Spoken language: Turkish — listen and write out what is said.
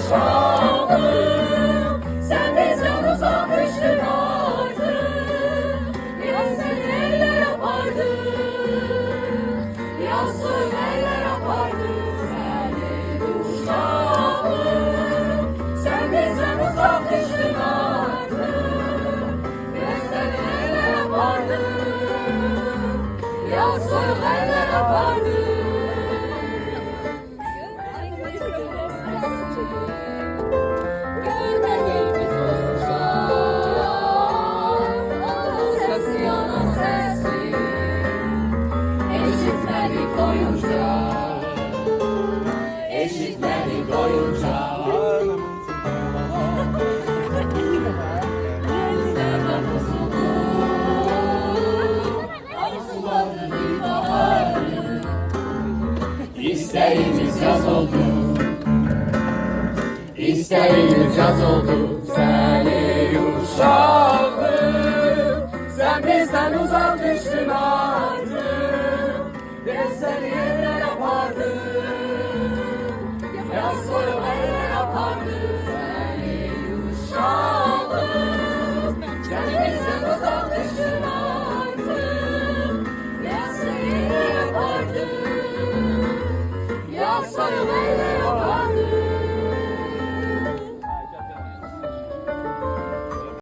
uşağım, sen bizden uzak düştün artık. Biraz sen eller yapardın, yazsın eller yapardın. Seni uşağım, sen bizden uzak düştün artık. Biraz sen eller yapardın, yazsın eller yapardın. Görmediğimiz olacak, sesi yana sesi, eşitledik doyunca, eşitledik doyunca. Bizlerden mutluluk, arzuların bir baharı, İsteğimiz yaz oldu, İsteğimiz yaz oldu. Seni uşağım, sen bizden uzak düştün.